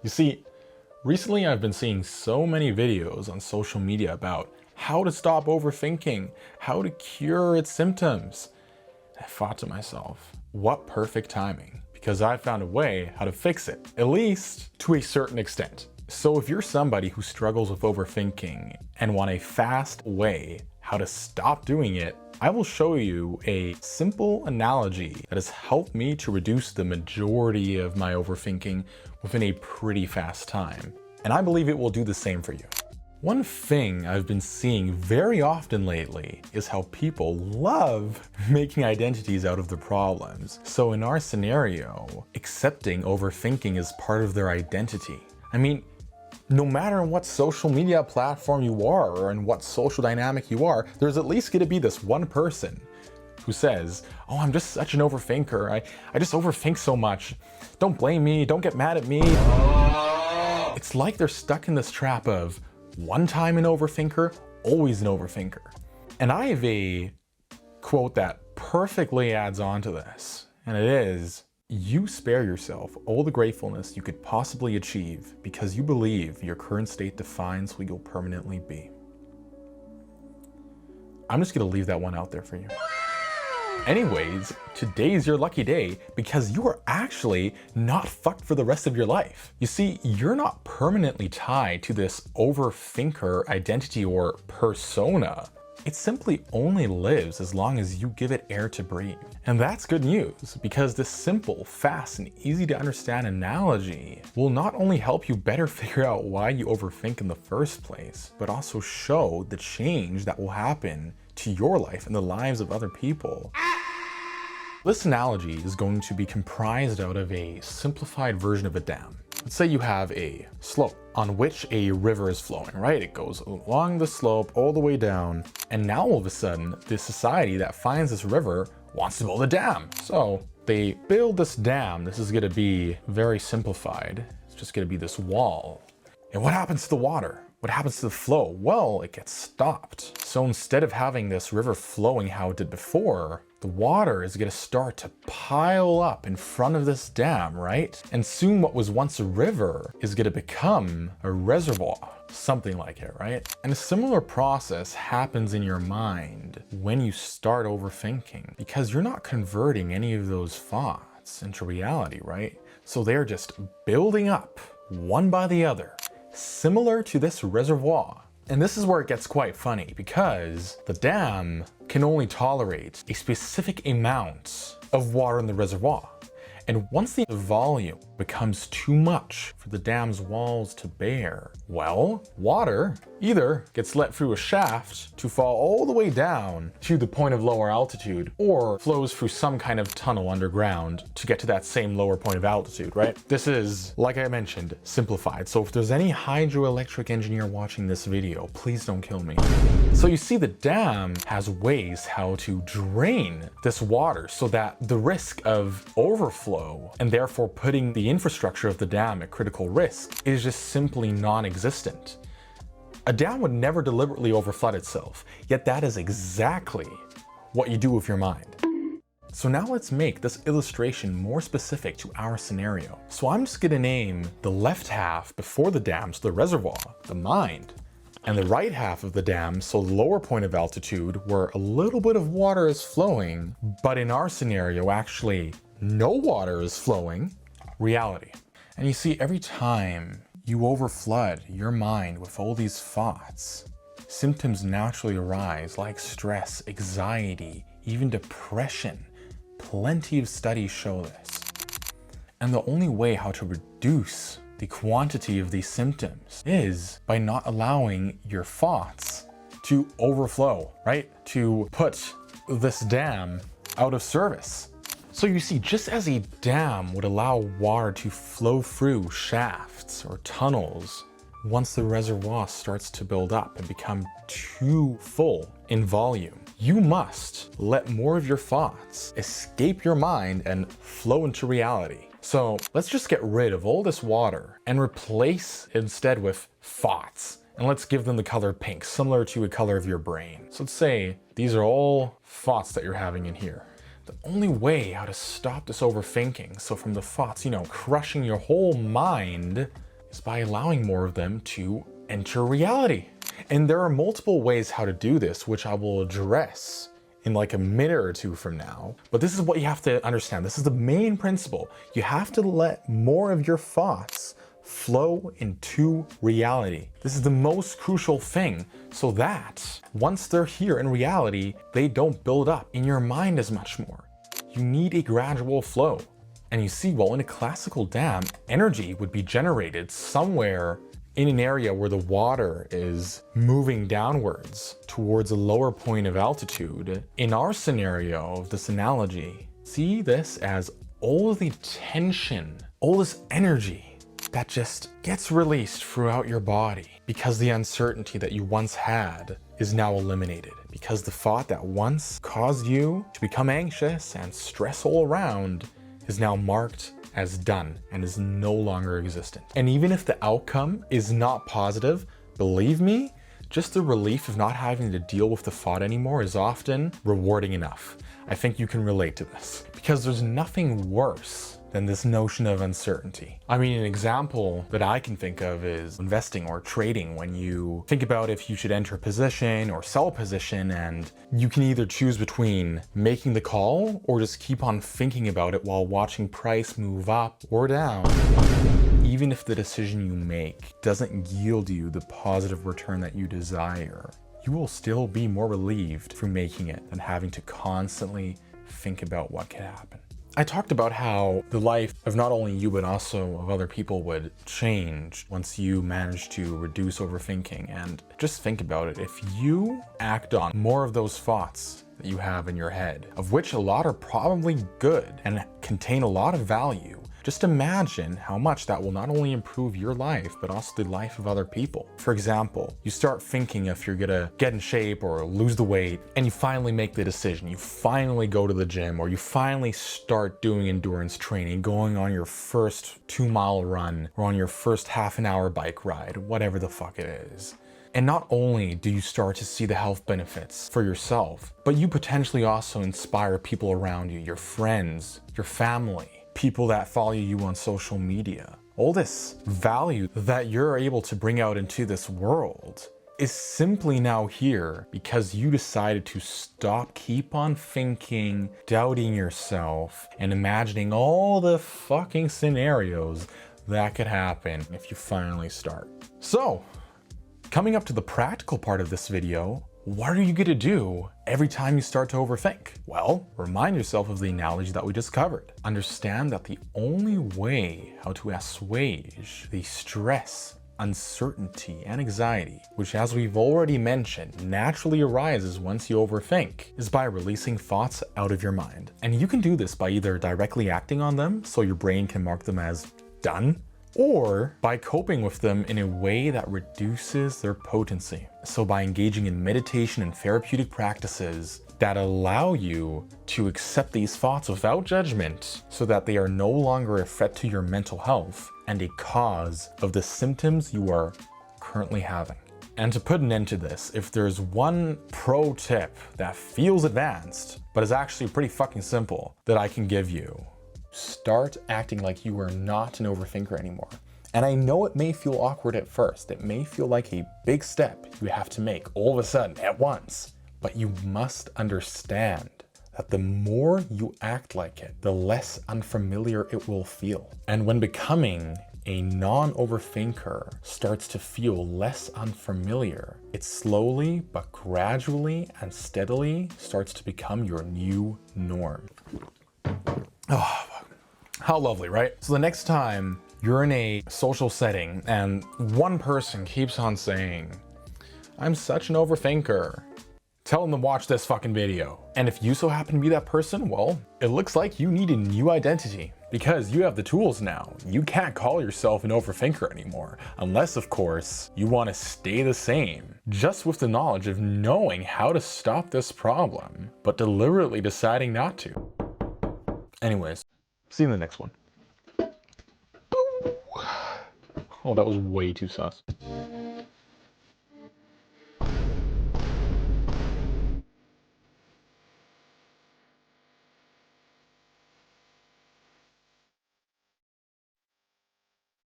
You see, recently I've been seeing so many videos on social media about how to stop overthinking, how to cure its symptoms. I thought to myself, what perfect timing, because I found a way how to fix it, at least to a certain extent. So if you're somebody who struggles with overthinking and want a fast way how to stop doing it, I will show you a simple analogy that has helped me to reduce the majority of my overthinking within a pretty fast time. And I believe it will do the same for you. One thing I've been seeing very often lately is how people love making identities out of their problems. So in our scenario, accepting overthinking is part of their identity. I mean, no matter what social media platform you are or in what social dynamic you are, there's at least going to be this one person who says, oh, I'm just such an overthinker. I just overthink so much. Don't blame me. Don't get mad at me. It's like they're stuck in this trap of one time an overthinker, always an overthinker. And I have a quote that perfectly adds on to this, and it is, you spare yourself all the gratefulness you could possibly achieve because you believe your current state defines who you'll permanently be. I'm just gonna leave that one out there for you. Anyways, today's your lucky day because you are actually not fucked for the rest of your life. You see, you're not permanently tied to this overthinker identity or persona. It simply only lives as long as you give it air to breathe. And that's good news because this simple, fast, and easy to understand analogy will not only help you better figure out why you overthink in the first place, but also show the change that will happen to your life and the lives of other people. This analogy is going to be comprised out of a simplified version of a dam. Let's say you have a slope on which a river is flowing, right? It goes along the slope all the way down. And now all of a sudden, this society that finds this river wants to build a dam. So they build this dam. This is gonna be very simplified. It's just gonna be this wall. And what happens to the water? What happens to the flow? Well, it gets stopped. So instead of having this river flowing how it did before, the water is gonna start to pile up in front of this dam, right? And soon what was once a river is gonna become a reservoir, something like it, right? And a similar process happens in your mind when you start overthinking because you're not converting any of those thoughts into reality, right? So they're just building up one by the other, similar to this reservoir. And this is where it gets quite funny because the dam can only tolerate a specific amount of water in the reservoir. And once the volume becomes too much for the dam's walls to bear, well, water either gets let through a shaft to fall all the way down to the point of lower altitude or flows through some kind of tunnel underground to get to that same lower point of altitude, right? This is, like I mentioned, simplified. So if there's any hydroelectric engineer watching this video, please don't kill me. So you see the dam has ways how to drain this water so that the risk of overflow and therefore putting the infrastructure of the dam at critical risk is just simply non-existent. A dam would never deliberately overflood itself, yet that is exactly what you do with your mind. So now let's make this illustration more specific to our scenario. So I'm just gonna name the left half before the dam, so the reservoir, the mind, and the right half of the dam, so the lower point of altitude where a little bit of water is flowing, but in our scenario, actually no water is flowing, reality. And you see, every time you overflood your mind with all these thoughts, symptoms naturally arise like stress, anxiety, even depression. Plenty of studies show this. And the only way how to reduce the quantity of these symptoms is by not allowing your thoughts to overflow, right? To put this dam out of service. So you see, just as a dam would allow water to flow through shafts or tunnels, once the reservoir starts to build up and become too full in volume, you must let more of your thoughts escape your mind and flow into reality. So let's just get rid of all this water and replace it instead with thoughts. And let's give them the color pink, similar to a color of your brain. So let's say these are all thoughts that you're having in here. The only way how to stop this overthinking, so from the thoughts, crushing your whole mind, is by allowing more of them to enter reality. And there are multiple ways how to do this, which I will address in like a minute or two from now. But this is what you have to understand. This is the main principle. You have to let more of your thoughts flow into reality. This is the most crucial thing, so that once they're here in reality, they don't build up in your mind as much more. You need a gradual flow. And you see, well, in a classical dam, energy would be generated somewhere in an area where the water is moving downwards towards a lower point of altitude. In our scenario of this analogy, see this as all of the tension, all this energy that just gets released throughout your body because the uncertainty that you once had is now eliminated, because the thought that once caused you to become anxious and stress all around is now marked as done and is no longer existent. And even if the outcome is not positive, believe me, just the relief of not having to deal with the thought anymore is often rewarding enough. I think you can relate to this, because there's nothing worse than this notion of uncertainty. I mean, an example that I can think of is investing or trading. When you think about if you should enter a position or sell a position, and you can either choose between making the call or just keep on thinking about it while watching price move up or down. Even if the decision you make doesn't yield you the positive return that you desire, you will still be more relieved through making it than having to constantly think about what could happen. I talked about how the life of not only you but also of other people would change once you manage to reduce overthinking. And just think about it. If you act on more of those thoughts that you have in your head, of which a lot are probably good and contain a lot of value, just imagine how much that will not only improve your life, but also the life of other people. For example, you start thinking if you're gonna get in shape or lose the weight, and you finally make the decision. You finally go to the gym, or you finally start doing endurance training, going on your first 2-mile run, or on your first half-an-hour bike ride, whatever the fuck it is. And not only do you start to see the health benefits for yourself, but you potentially also inspire people around you, your friends, your family, people that follow you on social media. All this value that you're able to bring out into this world is simply now here because you decided to keep on thinking, doubting yourself, and imagining all the fucking scenarios that could happen if you finally start. So, coming up to the practical part of this video, what are you gonna do every time you start to overthink? Well, remind yourself of the analogy that we just covered. Understand that the only way how to assuage the stress, uncertainty, and anxiety, which as we've already mentioned, naturally arises once you overthink, is by releasing thoughts out of your mind. And you can do this by either directly acting on them, so your brain can mark them as done, or by coping with them in a way that reduces their potency. So by engaging in meditation and therapeutic practices that allow you to accept these thoughts without judgment, so that they are no longer a threat to your mental health and a cause of the symptoms you are currently having. And to put an end to this, if there's one pro tip that feels advanced, but is actually pretty fucking simple that I can give you, start acting like you are not an overthinker anymore. And I know it may feel awkward at first. It may feel like a big step you have to make all of a sudden at once. But you must understand that the more you act like it, the less unfamiliar it will feel. And when becoming a non-overthinker starts to feel less unfamiliar, it slowly but gradually and steadily starts to become your new norm. Oh, how lovely, right? So the next time you're in a social setting and one person keeps on saying, "I'm such an overthinker," tell them to watch this fucking video. And if you so happen to be that person, well, it looks like you need a new identity, because you have the tools now. You can't call yourself an overthinker anymore, unless of course you want to stay the same, just with the knowledge of knowing how to stop this problem, but deliberately deciding not to. Anyways, see you in the next one. Oh, that was way too sus.